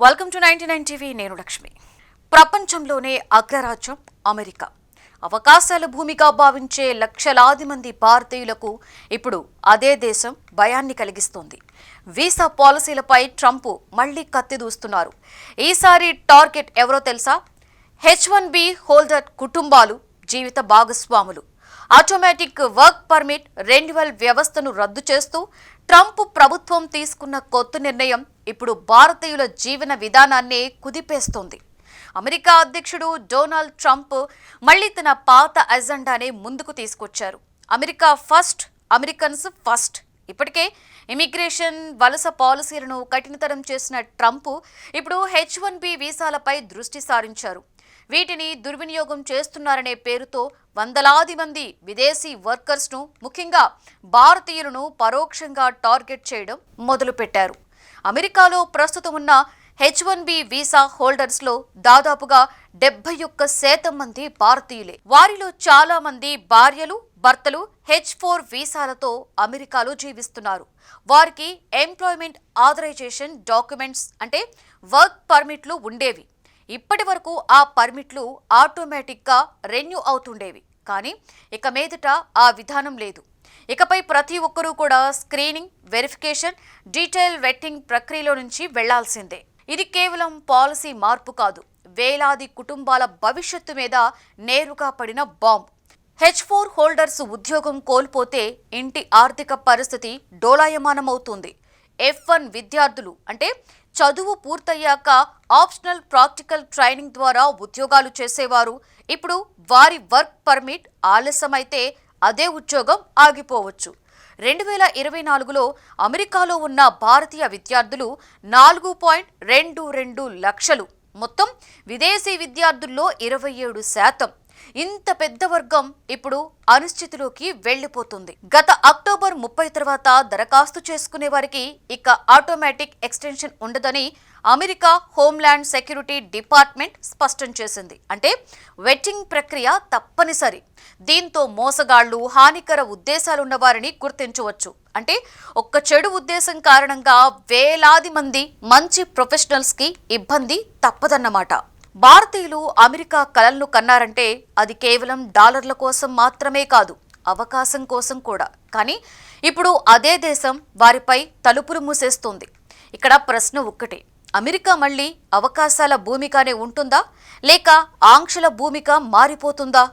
Welcome to 99 TV. నేను లక్ష్మి. ప్రపంచంలోనే అగ్రరాజ్యం అమెరికా. అవకాశాల భూమిగా భావించే లక్షలాది మంది భారతీయులకు ఇప్పుడు అదే దేశం భయాన్ని కలిగిస్తోంది. వీసా పాలసీలపై ట్రంప్ మళ్లీ కత్తి దూస్తున్నారు. ఈసారి టార్గెట్ ఎవరో తెలుసా? H1B హోల్డర్ కుటుంబాలు, జీవిత భాగస్వాములు. ఆటోమేటిక్ వర్క్ పర్మిట్ రెన్యువల్ వ్యవస్థను రద్దు చేస్తూ ట్రంప్ ప్రభుత్వం తీసుకున్న కొత్త నిర్ణయం ఇప్పుడు భారతీయుల జీవన విధానాన్నే కుదిపేస్తోంది. అమెరికా అధ్యక్షుడు డొనాల్డ్ ట్రంప్ మళ్లీ తన పాత అజెండానే ముందుకు తీసుకొచ్చారు. America first, Americans first. ఇప్పటికే ఇమిగ్రేషన్, వలస పాలసీలను కఠినతరం చేసిన ట్రంప్ ఇప్పుడు H1B వీసాలపై దృష్టి సారించారు. వీటిని దుర్వినియోగం చేస్తున్నారనే పేరుతో వందలాది మంది విదేశీ వర్కర్స్ను, ముఖ్యంగా భారతీయులను పరోక్షంగా టార్గెట్ చేయడం మొదలుపెట్టారు. అమెరికాలో ప్రస్తుతం ఉన్న H1B వీసా హోల్డర్స్లో దాదాపుగా 71% మంది భారతీయులే. వారిలో చాలా మంది భార్యలు, భర్తలు H4 వీసాలతో అమెరికాలో జీవిస్తున్నారు. వారికి ఎంప్లాయ్మెంట్ ఆథరైజేషన్ డాక్యుమెంట్స్ అంటే వర్క్ పర్మిట్లు ఉండేవి. ఇప్పటి వరకు ఆ పర్మిట్లు ఆటోమేటిక్గా రెన్యూ అవుతుండేవి. కానీ ఇక మీదట ఆ విధానం లేదు. ఇకపై ప్రతి ఒక్కరూ కూడా స్క్రీనింగ్, వెరిఫికేషన్, డీటెయిల్ వెట్టింగ్ ప్రక్రియలో నుంచి వెళ్లాల్సిందే. ఇది కేవలం పాలసీ మార్పు కాదు, వేలాది కుటుంబాల భవిష్యత్తు మీద నేరుగా పడిన బాంబ్. H4 హోల్డర్స్ ఉద్యోగం కోల్పోతే ఇంటి ఆర్థిక పరిస్థితి డోలాయమానమవుతుంది. F1 విద్యార్థులు అంటే చదువు పూర్తయ్యాక ఆప్షనల్ ప్రాక్టికల్ ట్రైనింగ్ ద్వారా ఉద్యోగాలు చేసేవారు ఇప్పుడు వారి వర్క్ పర్మిట్ ఆలస్యమైతే అదే ఉద్యోగం ఆగిపోవచ్చు. 2024లో అమెరికాలో ఉన్న భారతీయ విద్యార్థులు 4.22 లక్షలు. మొత్తం విదేశీ విద్యార్థుల్లో 27%. ఇంత పెద్ద వర్గం ఇప్పుడు అనిశ్చితిలోకి వెళ్లిపోతుంది. గత అక్టోబర్ 30 తర్వాత దరఖాస్తు చేసుకునే వారికి ఇక ఆటోమేటిక్ ఎక్స్టెన్షన్ ఉండదని అమెరికా హోంల్యాండ్ సెక్యూరిటీ డిపార్ట్మెంట్ స్పష్టం చేసింది. అంటే వెట్టింగ్ ప్రక్రియ తప్పనిసరి. దీంతో మోసగాళ్లు, హానికర ఉద్దేశాలున్న వారిని గుర్తించవచ్చు. అంటే ఒక్క చెడు ఉద్దేశం కారణంగా వేలాది మంది మంచి ప్రొఫెషనల్స్ కి ఇబ్బంది తప్పదన్నమాట. భారతీయులు అమెరికా కలలను కన్నారంటే అది కేవలం డాలర్ల కోసం మాత్రమే కాదు, అవకాశం కోసం కూడా. కానీ ఇప్పుడు అదే దేశం వారిపై తలుపులు మూసేస్తుంది. ఇక్కడ ప్రశ్న ఒక్కటే, అమెరికా మళ్ళీ అవకాశాల భూమిగానే ఉంటుందా లేక ఆంక్షల భూమిగా మారిపోతుందా?